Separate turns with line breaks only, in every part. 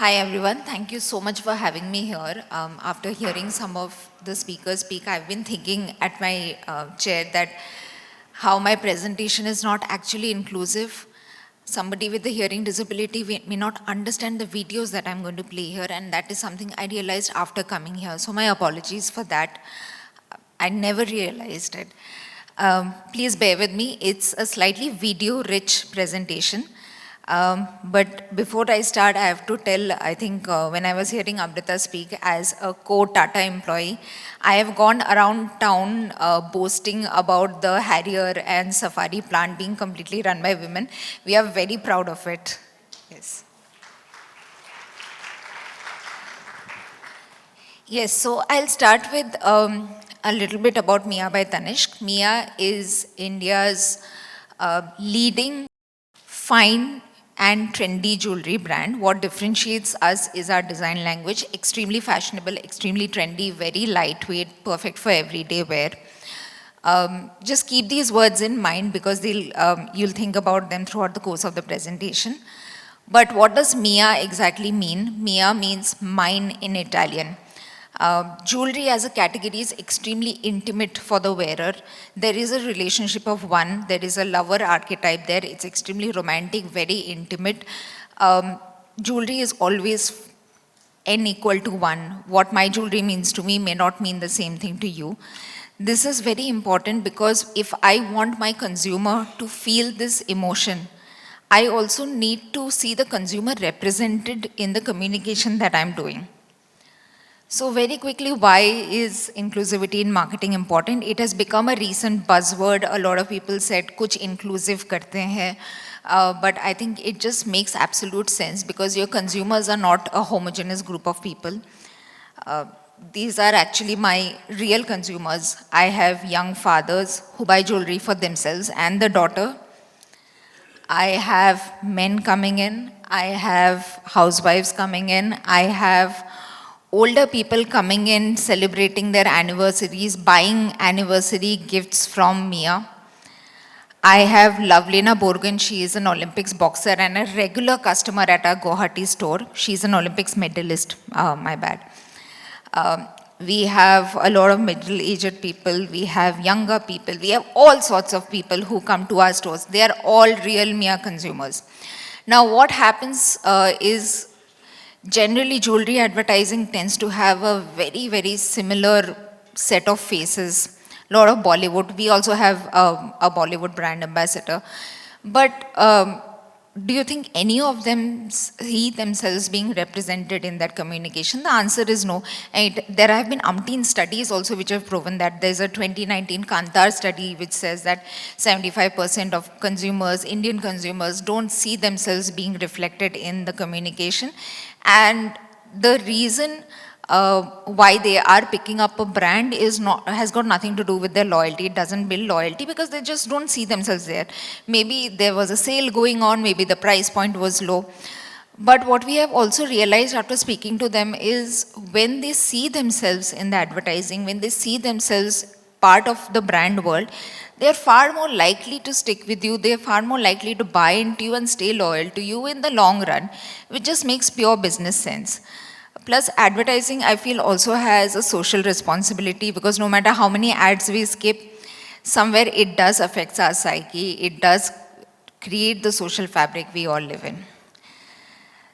Hi everyone, thank you so much for having me here. After hearing some of the speakers speak, I've been thinking at my chair that how my presentation is not actually inclusive. Somebody with a hearing disability may not understand the videos that I'm going to play here, and that is something I realized after coming here. So my apologies for that. I never realized it. Please bear with me. It's a slightly video-rich presentation. But before I start, I have to tell, I think when I was hearing Amrita speak as a co-Tata employee, I have gone around town boasting about the Harrier and Safari plant being completely run by women. We are very proud of it. Yes. Yes, so I'll start with a little bit about Mia by Tanishq. Mia is India's leading fine and trendy jewelry brand. What differentiates us is our design language, extremely fashionable, extremely trendy, very lightweight, perfect for everyday wear. Just keep these words in mind because you'll think about them throughout the course of the presentation. But what does Mia exactly mean? Mia means mine in Italian. Jewelry as a category is extremely intimate for the wearer. There is a relationship of one, there is a lover archetype there, it's extremely romantic, very intimate. Jewelry is always n equal to 1. What my jewelry means to me may not mean the same thing to you. This is very important because if I want my consumer to feel this emotion, I also need to see the consumer represented in the communication that I'm doing. So very quickly, why is inclusivity in marketing important? It has become a recent buzzword. A lot of people said, "Kuch inclusive karte hain." But I think it just makes absolute sense because your consumers are not a homogeneous group of people. These are actually my real consumers. I have young fathers who buy jewelry for themselves and the daughter. I have men coming in. I have housewives coming in. I have older people coming in, celebrating their anniversaries, buying anniversary gifts from Mia. I have Lovelina Borgan. She is an Olympics boxer and a regular customer at our Guwahati store. She's an Olympics medalist, my bad. We have a lot of middle-aged people. We have younger people. We have all sorts of people who come to our stores. They are all real Mia consumers. Now, what happens is generally, jewelry advertising tends to have a very, very similar set of faces. A lot of Bollywood. We also have a Bollywood brand ambassador. But do you think any of them see themselves being represented in that communication? The answer is no. And there have been umpteen studies also which have proven that. There's a 2019 Kantar study which says that 75% of consumers, Indian consumers, don't see themselves being reflected in the communication. And the reason why they are picking up a brand has got nothing to do with their loyalty. It doesn't build loyalty because they just don't see themselves there. Maybe there was a sale going on, maybe the price point was low. But what we have also realized after speaking to them is when they see themselves in the advertising, when they see themselves part of the brand world, they are far more likely to stick with you. They are far more likely to buy into you and stay loyal to you in the long run, which just makes pure business sense. Plus, advertising, I feel, also has a social responsibility because no matter how many ads we skip, somewhere it does affect our psyche. It does create the social fabric we all live in.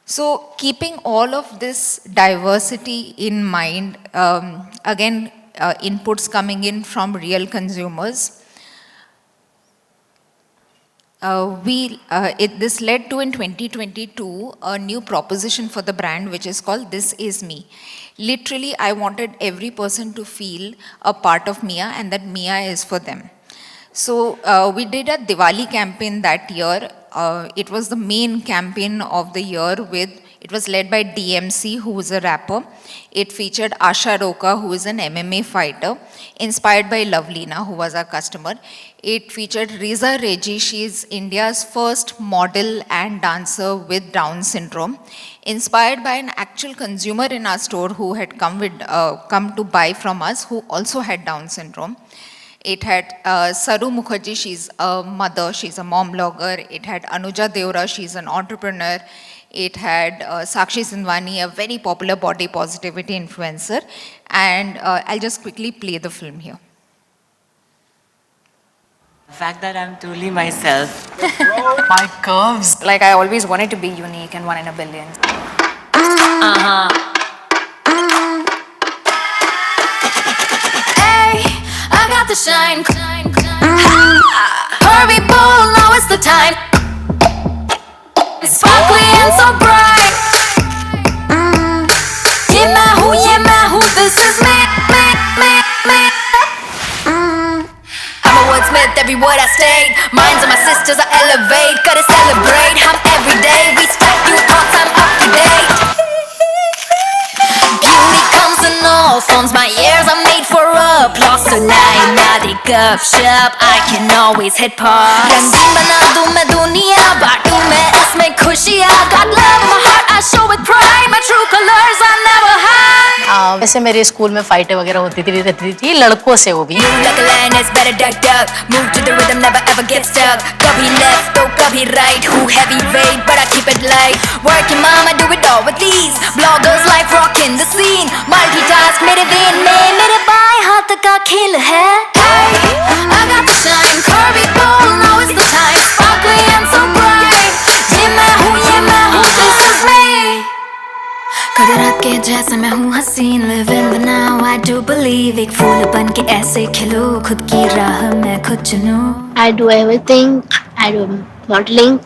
So, keeping all of this diversity in mind, again, inputs coming in from real consumers, this led to in 2022 a new proposition for the brand which is called This Is Me. Literally, I wanted every person to feel a part of Mia and that Mia is for them. So we did a Diwali campaign that year. It was the main campaign of the year it was led by DMC, who is a rapper. It featured Asha Roka, who is an MMA fighter, inspired by Lovelina, who was our customer. It featured Riza Reji. She is India's first model and dancer with Down syndrome, inspired by an actual consumer in our store who had come to buy from us, who also had Down syndrome. It had Saru Mukherjee, she's a mother, she's a mom blogger. It had Anuja Deora, she's an entrepreneur. It had Sakshi Sindwani, a very popular body positivity influencer. And I'll just quickly play the film here.
The fact that I'm truly myself. My curves.
Like, I always wanted to be unique and one in a billion. Hey, I got the shine. Hurry, bull, now it's the time. It's sparkly and so bright. Yeah, my who, this is me. I'm a wordsmith, every word I state. Minds of my sisters I elevate. Gotta celebrate, I'm everyday. We stack new thoughts, I'm up to date. Beauty comes in all forms, my ears are made for applause. Tonight, नादी गपशप, I can always hit pause. रंगीन बना दूं मैं दुनिया, बांटूं मैं इसमें खुशियाँ. Got love in my heart, I show with pride. My true colors I never hide.
वैसे मेरे स्कूल में फाइटें वगैरह होती थी लड़कों से, वो भी.
Like a lioness, better duck duck. Move to the rhythm, never ever get stuck. कभी left, तो कभी right. Who heavyweight, but I keep it light. Working mom, I do it all with ease. Bloggers life rocking the scene. Multitask मेरे vein में, मेरे बाएं हाथ का खेल है. Hey, I got the shine, curvy bull, now is the time. Sparkly and so bright. ये मैं हूँ, this is me. कुदरत के जैसे मैं हूँ हसीन, live in the now, I do believe. एक फूल बन के ऐसे खिलो, खुद की राह मैं खुद चुनूं.
I do everything. I do modeling,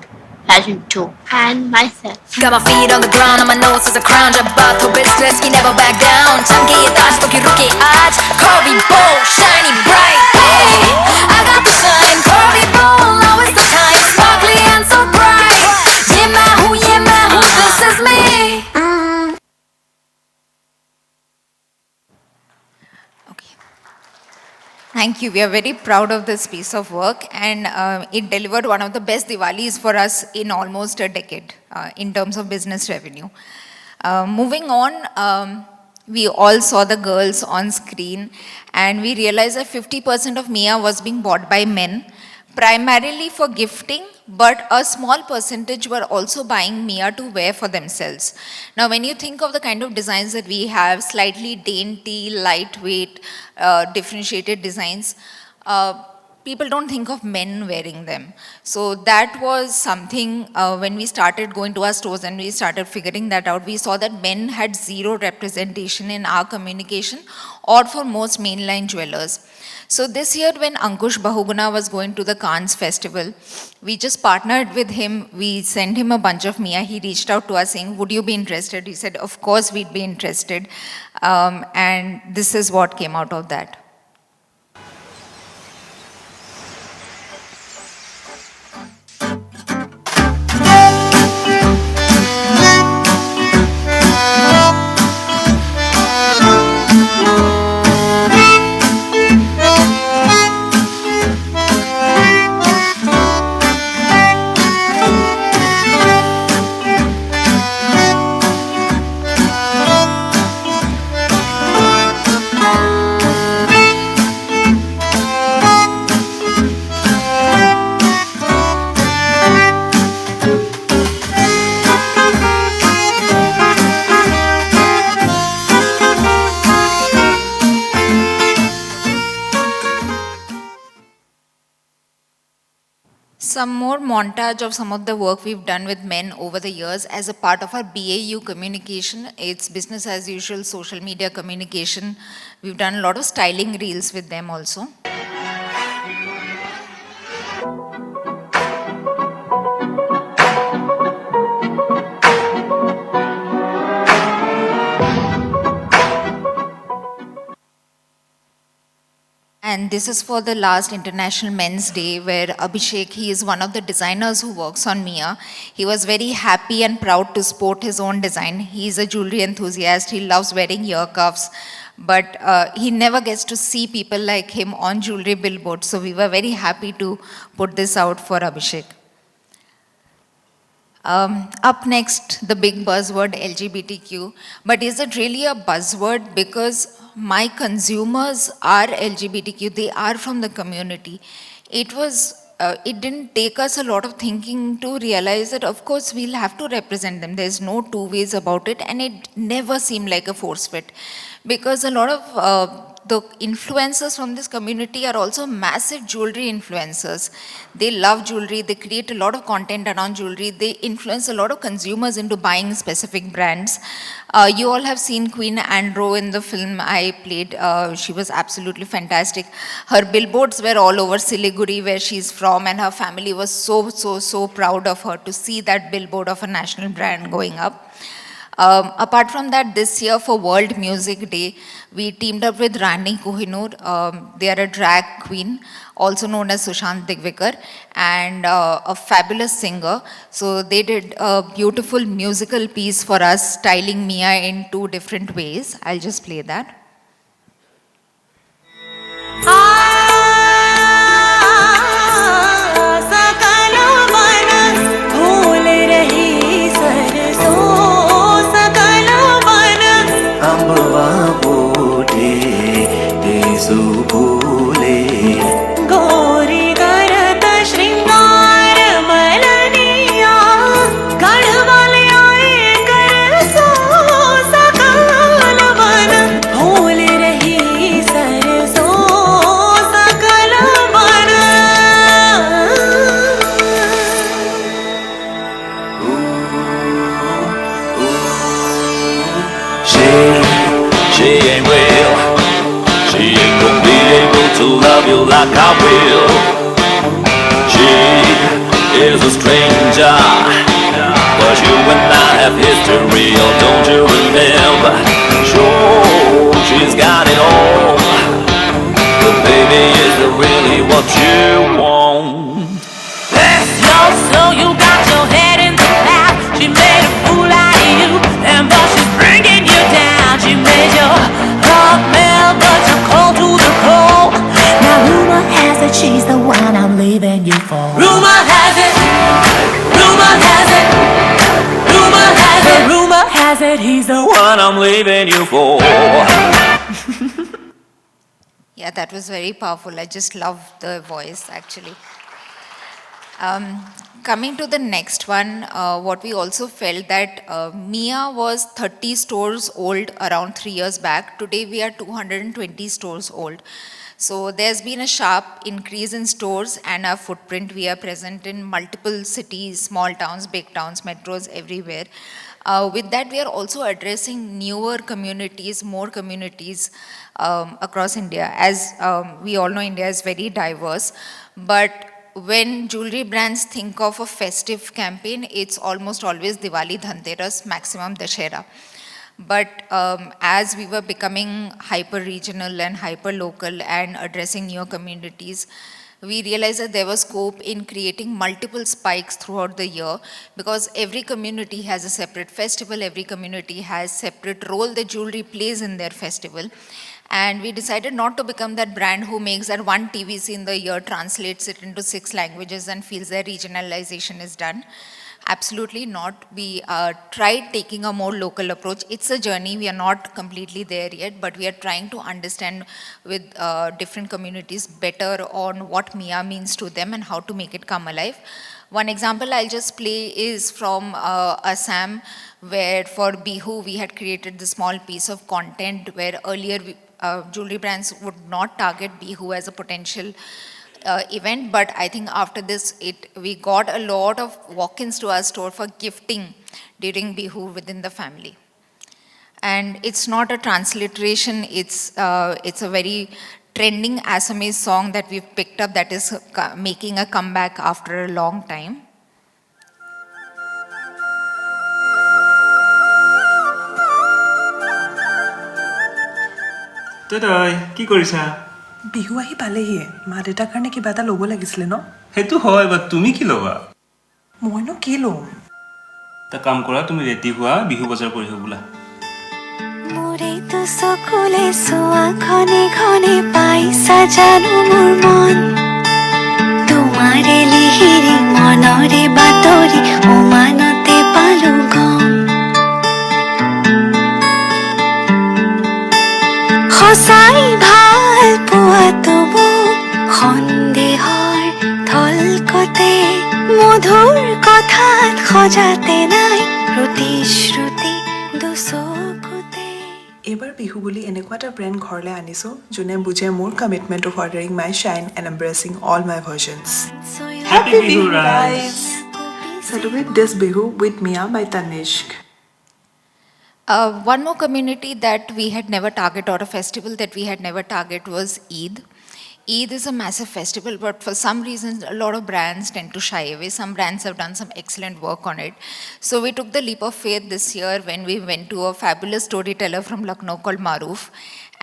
fashion too, and myself.
Got my feet on the ground, on my nose is a crown. जब बात हो business की never back down. चमके ये ताज तो क्यों रुके आज. Curvy bold, shiny bright. Hey, I got the shine. Curvy bold, now is the time. Sparkly and so bright. ये मैं हूँ, this is me.
Thank you. We are very proud of this piece of work, and it delivered one of the best Diwalis for us in almost a decade in terms of business revenue. Moving on, we all saw the girls on screen, and we realized that 50% of Mia was being bought by men, primarily for gifting, but a small percentage were also buying Mia to wear for themselves. Now, when you think of the kind of designs that we have, slightly dainty, lightweight, differentiated designs, people don't think of men wearing them. So that was something when we started going to our stores and we started figuring that out, we saw that men had zero representation in our communication or for most mainline jewelers. So this year when Ankush Bahuguna was going to the Cannes festival, we just partnered with him. We sent him a bunch of Mia. He reached out to us saying, would you be interested? He said, of course we'd be interested. And this is what came out of that. Some more montage of some of the work we've done with men over the years as a part of our BAU communication. It's business as usual, social media communication. We've done a lot of styling reels with them also. And this is for the last International Men's Day, where Abhishek, he is one of the designers who works on Mia. He was very happy and proud to sport his own design. He is a jewelry enthusiast. He loves wearing ear cuffs, but he never gets to see people like him on jewelry billboards. So we were very happy to put this out for Abhishek. Up next, the big buzzword LGBTQ. But is it really a buzzword? Because my consumers are LGBTQ, they are from the community. It was it didn't take us a lot of thinking to realize that, of course, we'll have to represent them. There's no two ways about it, and it never seemed like a force fit, because a lot of the influencers from this community are also massive jewelry influencers. They love jewelry, they create a lot of content around jewelry, they influence a lot of consumers into buying specific brands. You all have seen Queen Andrew in the film I played. She was absolutely fantastic. Her billboards were all over Siliguri, where she's from, and her family was so proud of her to see that billboard of a national brand going up. Apart from that, this year for World Music Day, we teamed up with Rani Kohinoor. They are a drag queen, also known as Sushant Digvikar, and a fabulous singer. So they did a beautiful musical piece for us, styling Mia in 2 different ways. I'll just play that.
She ain't real. She ain't gonna be able to love you like I will. She is a stranger, but you and I have history, oh don't you remember? Sure, she's got it all, but baby, is it really what you want? Bless your soul, you got your head in the clouds. She made a fool out of you, and but she's bringing you down. She made your heart melt, but you're cold to the core.
Now rumor has it she's the one I'm leaving you for.
Rumor has it, rumor has it, rumor has it, rumor has it, he's the one I'm leaving you for.
Yeah, that was very powerful. I just love the voice, actually. Coming to the next one, what we also felt that Mia was 30 stores old around 3 years back. Today we are 220 stores old. So there's been a sharp increase in stores and our footprint. We are present in multiple cities, small towns, big towns, metros, everywhere. With that, we are also addressing newer communities, more communities across India. As we all know, India is very diverse, but when jewelry brands think of a festive campaign, it's almost always Diwali, Dhanteras, maximum Dashera. But as we were becoming hyper-regional and hyper-local and addressing newer communities, we realized that there was scope in creating multiple spikes throughout the year, because every community has a separate festival, every community has separate role that jewelry plays in their festival. And we decided not to become that brand who makes that one TVC in the year, translates it into 6 languages and feels their regionalization is done. Absolutely not. We tried taking a more local approach. It's a journey. We are not completely there yet, but we are trying to understand with different communities better on what Mia means to them and how to make it come alive. One example I'll just play is from Assam, where for Bihu we had created this small piece of content where earlier jewelry brands would not target Bihu as a potential event, but I think after this, we got a lot of walk-ins to our store for gifting during Bihu within the family. And it's not a transliteration, it's a very trending Assamese song that we've picked up that is making a comeback after a long time.
তই কি কৰিছা?
বিহু আহি পালেহি, মা দেউতাৰ কাৰণে কিবা এটা ল'ব লাগিছিলে ন?
সেইটো হয়, বা তুমি কি ল'বা?
মইনো কি ল'ম?
এটা কাম কৰা, তুমি ৰেডি হোৱা, বিহু বজাৰ কৰি হও বোলা।
মোৰে তো চকুলে চোৱা ঘনে ঘনে পাইছা জানো মোৰ মন, তোমাৰে লিহিৰি মনৰে বাতৰি উমানতে পালো গম, সঁচাই ভাল পোৱাটো মোক সন্দেহৰ থল বুকুতে মধুর কথা খজাতে নাই প্ৰতিশ্ৰুতি দুচকুতে
এইবাৰ বিহু বুলি এনেকুৱা এটা ব্ৰেণ্ড ঘৰলৈ আনিছোঁ যোনে বুজে মোৰ commitment of ordering my shine and embracing all my versions
Happy Bihu, guys!
Celebrate this Bihu with Mia by Tanishq.
One more community that we had never targeted, or a festival that we had never targeted, was Eid. Eid is a massive festival, but for some reason, a lot of brands tend to shy away. Some brands have done some excellent work on it. So we took the leap of faith this year when we went to a fabulous storyteller from Lucknow called Maroof.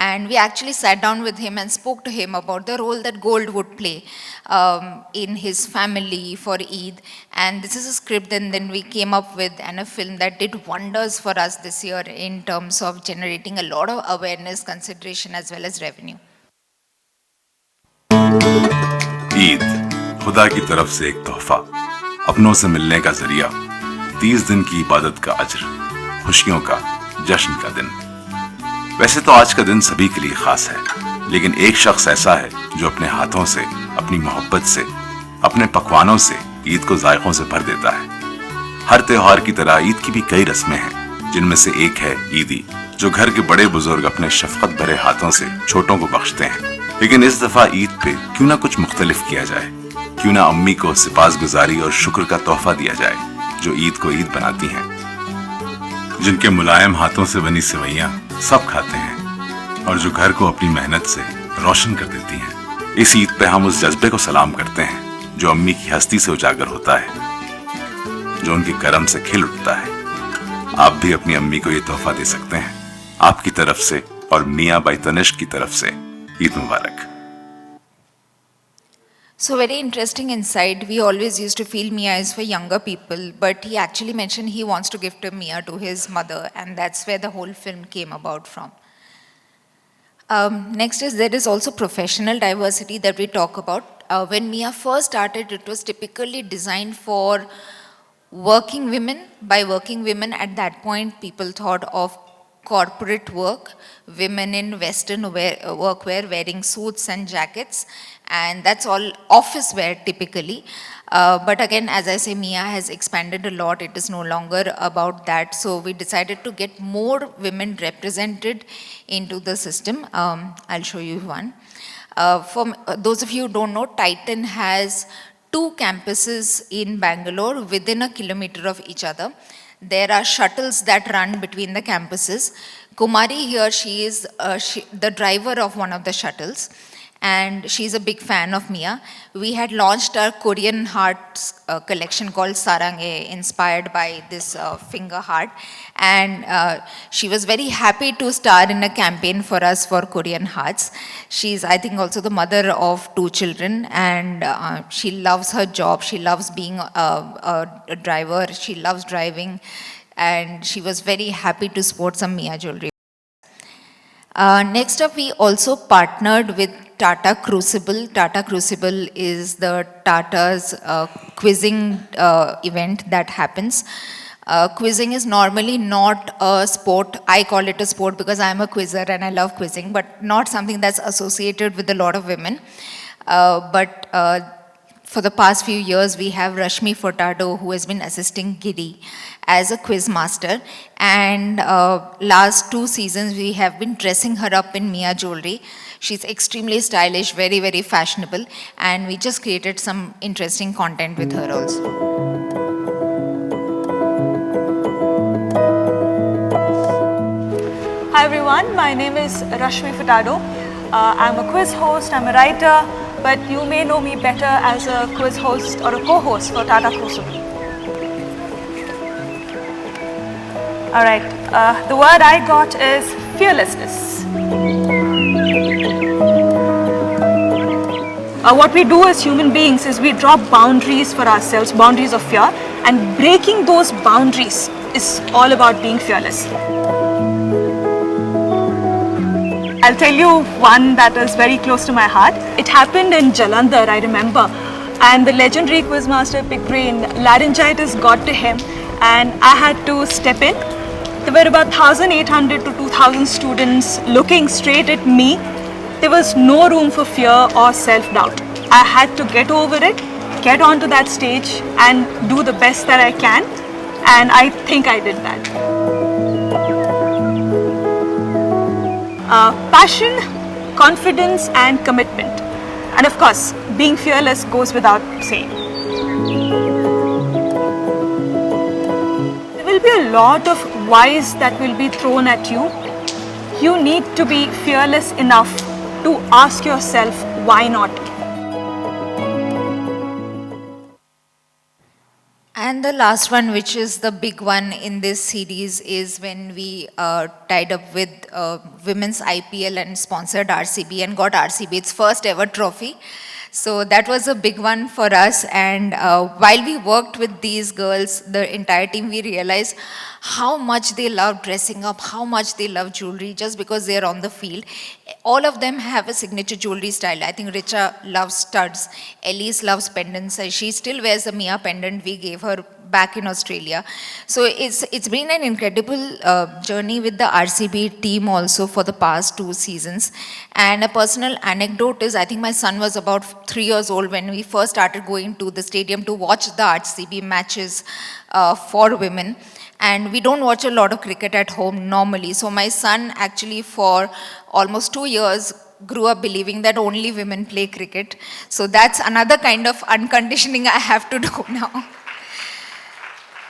And we actually sat down with him and spoke to him about the role that gold would play in his family for Eid. And this is a script, and then we came up with a film that did wonders for us this year in terms of generating a lot of awareness, consideration, as well as revenue.
Eid खुदा की तरफ से एक तोहफा, अपनों से मिलने का जरिया, 30 दिन की इबादत का अज्र, खुशियों का जश्न का दिन। वैसे तो आज का दिन सभी के लिए खास है, लेकिन एक शख्स ऐसा है जो अपने हाथों से, अपनी मोहब्बत से, अपने पकवानों से ईद को जायकों से भर देता है। हर त्योहार की तरह ईद की भी कई रस्में हैं, जिनमें से एक है ईदी, जो घर के बड़े बुजुर्ग अपने शफकत भरे हाथों से छोटों को बख्शते हैं। लेकिन इस दफा ईद पे क्यों ना कुछ मुख्तलिफ किया जाए, क्यों ना अम्मी को सिपासगुजारी और शुक्र का तोहफा दिया जाए जो ईद को ईद बनाती हैं, जिनके मुलायम हाथों से बनी सेवैयां सब खाते हैं और जो घर को अपनी मेहनत से रोशन कर देती हैं। इस ईद पे हम उस जज्बे को सलाम करते हैं जो अम्मी की हस्ती से उजागर होता है, जो उनके करम से खिल उठता है। आप भी अपनी अम्मी को ये तोहफा दे सकते हैं, आपकी तरफ से और मियां बाई तनिष्क की तरफ से ईद मुबारक।
So very interesting insight. We always used to feel Mia is for younger people, but he actually mentioned he wants to gift a Mia to his mother, and that's where the whole film came about from. Next is there is also professional diversity that we talk about. When Mia first started, it was typically designed for working women. By working women, at that point, people thought of corporate work, women in Western workwear wearing suits and jackets, and that's all office wear typically. But again, as I say, Mia has expanded a lot. It is no longer about that. So we decided to get more women represented into the system. I'll show you one. For those of you who don't know, Titan has 2 campuses in Bangalore within a kilometer of each other. There are shuttles that run between the campuses. Kumari here, she is the driver of one of the shuttles, and she's a big fan of Mia. We had launched our Korean hearts collection called Sarange, inspired by this finger heart, and she was very happy to star in a campaign for us for Korean hearts. She's, I think, also the mother of 2 children, and she loves her job. She loves being a driver. She loves driving, and she was very happy to sport some Mia jewelry. Next up, we also partnered with Tata Crucible. Tata Crucible is the Tata's quizzing event that happens. Quizzing is normally not a sport. I call it a sport because I'm a quizzer and I love quizzing, but not something that's associated with a lot of women. But for the past few years, we have Rashmi Furtado, who has been assisting Giri as a quiz master. And last 2 seasons, we have been dressing her up in Mia jewelry. She's extremely stylish, very, very fashionable. And we just created some interesting content with her also.
Hi everyone, my name is Rashmi Furtado. I'm a quiz host, I'm a writer, but you may know me better as a quiz host or a co-host for Tata Crucible. Alright, the word I got is fearlessness. What we do as human beings is we draw boundaries for ourselves, boundaries of fear, and breaking those boundaries is all about being fearless. I'll tell you one that is very close to my heart. It happened in Jalandhar, I remember, and the legendary quizmaster Big Brain, laryngitis got to him and I had to step in. There were about 1,800 to 2,000 students looking straight at me. There was no room for fear or self-doubt. I had to get over it get onto that stage and do the best that I can. And I think I did that. Passion, confidence, and commitment. And of course, being fearless goes without saying. There will be a lot of whys that will be thrown at you. You need to be fearless enough to ask yourself, why not?
And the last one, which is the big one in this series, is when we tied up with Women's IPL and sponsored RCB and got RCB its first ever trophy. So that was a big one for us. And while we worked with these girls, the entire team, we realized how much they love dressing up, how much they love jewelry just because they're on the field. All of them have a signature jewelry style. I think Richa loves studs. Elise loves pendants. She still wears the Mia pendant we gave her back in Australia. So it's been an incredible journey with the RCB team also for the past 2 seasons. And a personal anecdote is, I think my son was about 3 years old when we first started going to the stadium to watch the RCB matches for women. And we don't watch a lot of cricket at home normally. So my son actually for almost 2 years grew up believing that only women play cricket. So that's another kind of unconditioning I have to do now.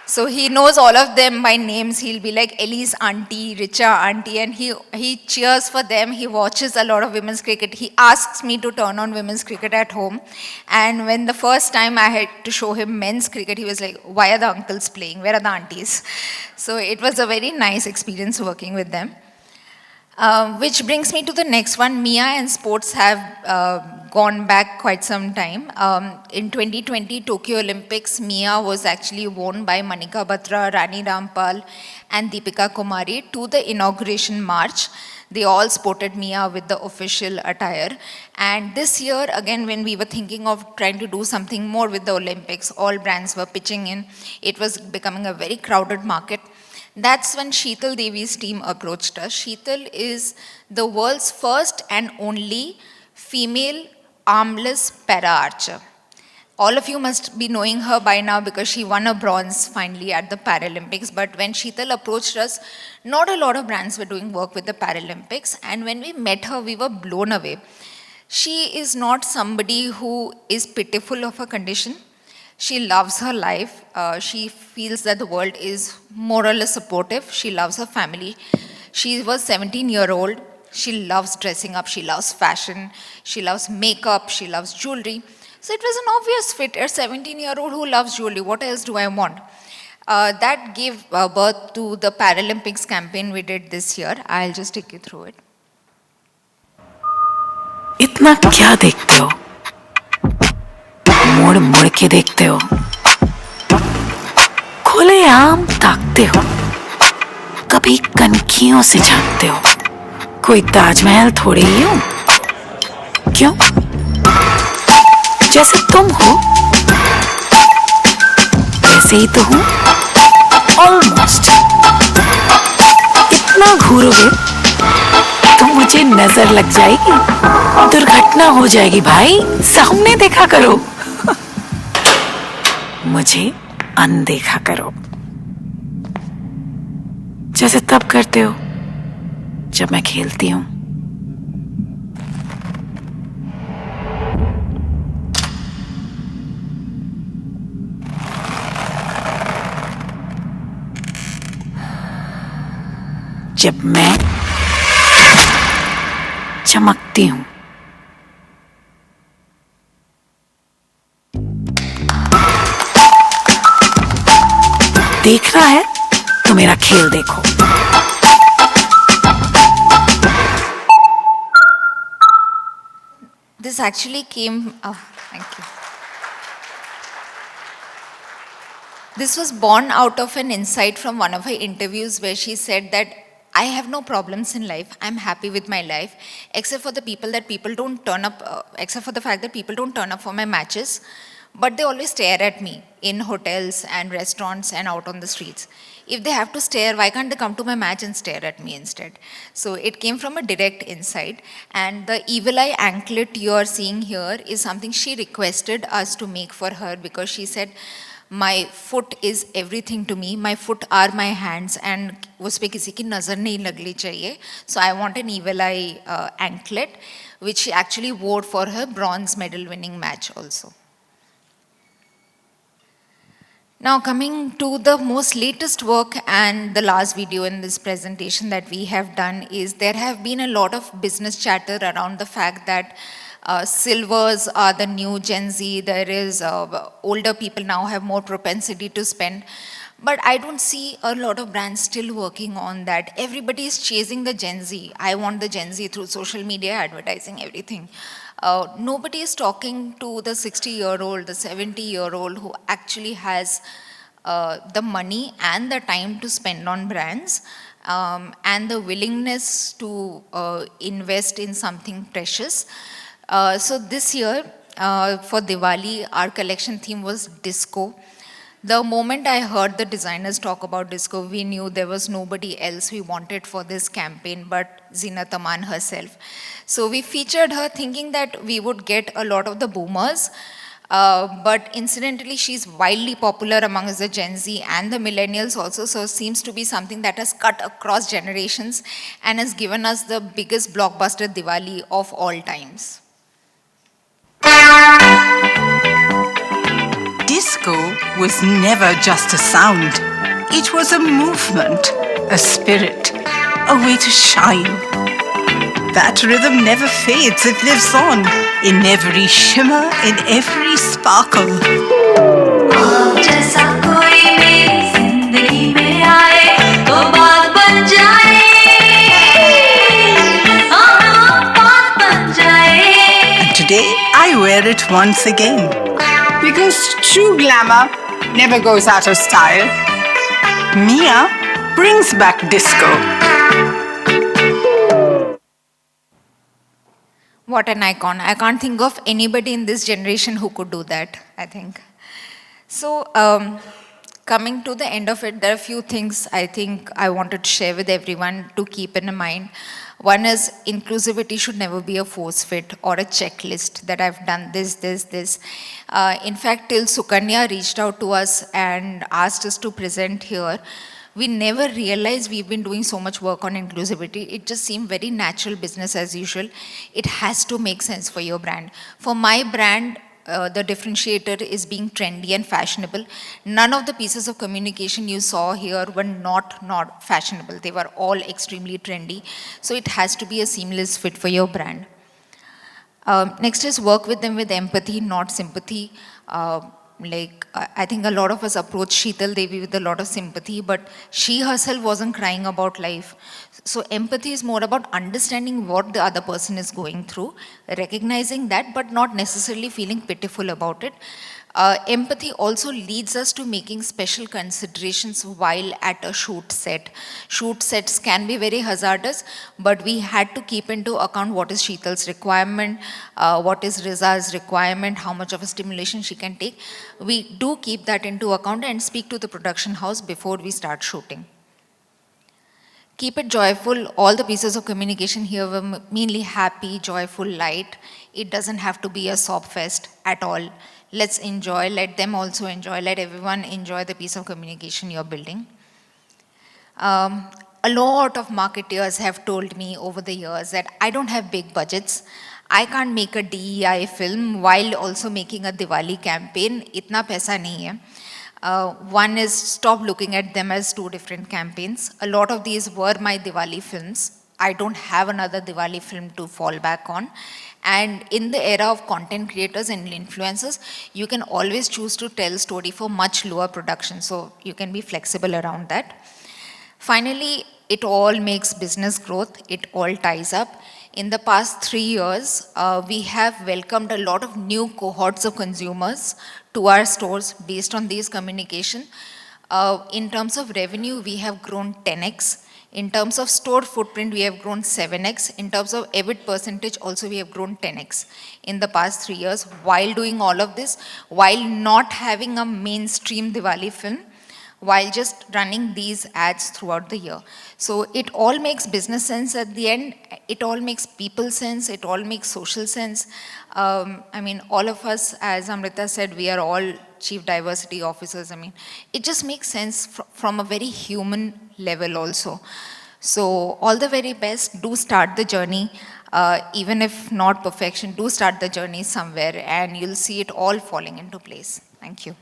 So he knows all of them by names. He'll be like Elise auntie, Richa auntie, and he cheers for them. He watches a lot of women's cricket. He asks me to turn on women's cricket at home. And when the first time I had to show him men's cricket, he was like, why are the uncles playing? Where are the aunties? So it was a very nice experience working with them. Which brings me to the next one. Mia and sports have gone back quite some time. In 2020 Tokyo Olympics, Mia was actually worn by Manika Batra, Rani Rampal and Deepika Kumari to the inauguration march. They all sported Mia with the official attire. And this year, again, when we were thinking of trying to do something more with the Olympics, all brands were pitching in. It was becoming a very crowded market. That's when Sheetal Devi's team approached us. Sheetal is the world's first and only female armless para-archer. All of you must be knowing her by now because she won a bronze finally at the Paralympics. But when Sheetal approached us, not a lot of brands were doing work with the Paralympics. And when we met her, we were blown away. She is not somebody who is pitiful of her condition. She loves her life. She feels that the world is more or less supportive. She loves her family. She was 17-year-old. She loves dressing up. She loves fashion. She loves makeup. She loves jewelry. So it was an obvious fit. A 17-year-old who loves jewelry. What else do I want? That gave birth to the Paralympics campaign we did this year. I'll just take you through it.
इतना क्या देखते हो? मुड़ मुड़ के देखते हो, खुलेआम ताकते हो, कभी कनखियों से झांकते हो. कोई ताजमहल थोड़ी ही हूं. क्यों? जैसे तुम हो वैसे ही तो हूं. ऑलमोस्ट. इतना घूरोगे तो मुझे नजर लग जाएगी. दुर्घटना हो जाएगी भाई. सामने देखा करो. मुझे अनदेखा करो. जैसे तब करते हो जब मैं खेलती हूं. जब मैं चमकती हूं. देखना है तो मेरा खेल देखो.
This actually came, thank you. This was born out of an insight from one of her interviews where she said that I have no problems in life. I'm happy with my life, except for the people that people don't turn up, except for the fact that people don't turn up for my matches, but they always stare at me in hotels and restaurants and out on the streets. if they have to stare, why can't they come to my match and stare at me instead? So it came from a direct insight. And the evil eye anklet you are seeing here is something she requested us to make for her, because she said, my foot is everything to me, my foot are my hands, and उस पे किसी की नज़र नहीं लगनी चाहिए. So I want an evil eye anklet, which she actually wore for her bronze medal winning match also. Now coming to the most latest work and the last video in this presentation that we have done is, there have been a lot of business chatter around the fact that silvers are the new Gen Z. There is older people now have more propensity to spend. But I don't see a lot of brands still working on that. Everybody is chasing the Gen Z. I want the Gen Z through social media, advertising, everything. Nobody is talking to the 60-year-old, the 70-year-old who actually has the money and the time to spend on brands, and the willingness to invest in something precious. So this year, for Diwali, our collection theme was disco. The moment I heard the designers talk about disco, we knew there was nobody else we wanted for this campaign but Zeenat Aman herself. So we featured her thinking that we would get a lot of the boomers, but incidentally she's widely popular amongst the Gen Z and the millennials also, so it seems to be something that has cut across generations and has given us the biggest blockbuster Diwali of all times.
Disco was never just a sound. It was a movement, a spirit, a way to shine. That rhythm never fades, it lives on, in every shimmer, in every sparkle. And today, I wear it once again. Because true glamour never goes out of style. Mia brings back disco.
What an icon. I can't think of anybody in this generation who could do that, I think. So, coming to the end of it, there are a few things I think I wanted to share with everyone to keep in mind. One is, inclusivity should never be a force fit or a checklist that I've done this. In fact, till Sukanya reached out to us and asked us to present here, we never realized we've been doing so much work on inclusivity. It just seemed very natural, business as usual. It has to make sense for your brand. For my brand, the differentiator is being trendy and fashionable. None of the pieces of communication you saw here were not fashionable. They were all extremely trendy. So it has to be a seamless fit for your brand. Next is work with them with empathy, not sympathy. I think a lot of us approach Sheetal Devi with a lot of sympathy, but she herself wasn't crying about life. So empathy is more about understanding what the other person is going through, recognizing that, but not necessarily feeling pitiful about it. Empathy also leads us to making special considerations while at a shoot set. Shoot sets can be very hazardous, but we had to keep into account what is Sheetal's requirement, what is Riza's requirement, how much of a stimulation she can take. We do keep that into account and speak to the production house before we start shooting. Keep it joyful. All the pieces of communication here were mainly happy, joyful, light. It doesn't have to be a sob fest at all. Let's enjoy, let them also enjoy, let everyone enjoy the piece of communication you're building. A lot of marketeers have told me over the years that I don't have big budgets. I can't make a DEI film while also making a Diwali campaign. Itna paisa nahi hai. One is, stop looking at them as two different campaigns. A lot of these were my Diwali films. I don't have another Diwali film to fall back on. And in the era of content creators and influencers, you can always choose to tell story for much lower production. So you can be flexible around that. Finally, it all makes business growth. It all ties up. In the past 3 years, we have welcomed a lot of new cohorts of consumers to our stores based on these communication. In terms of revenue, we have grown 10x. In terms of store footprint, we have grown 7x. In terms of EBIT percentage, also we have grown 10x in the past 3 years. While doing all of this, while not having a mainstream Diwali film, while just running these ads throughout the year. So it all makes business sense at the end. It all makes people sense. It all makes social sense. I mean, all of us, as Amrita said, we are all chief diversity officers. I mean, it just makes sense from a very human level also. So all the very best. Do start the journey. Even if not perfection, do start the journey somewhere and you'll see it all falling into place. Thank you.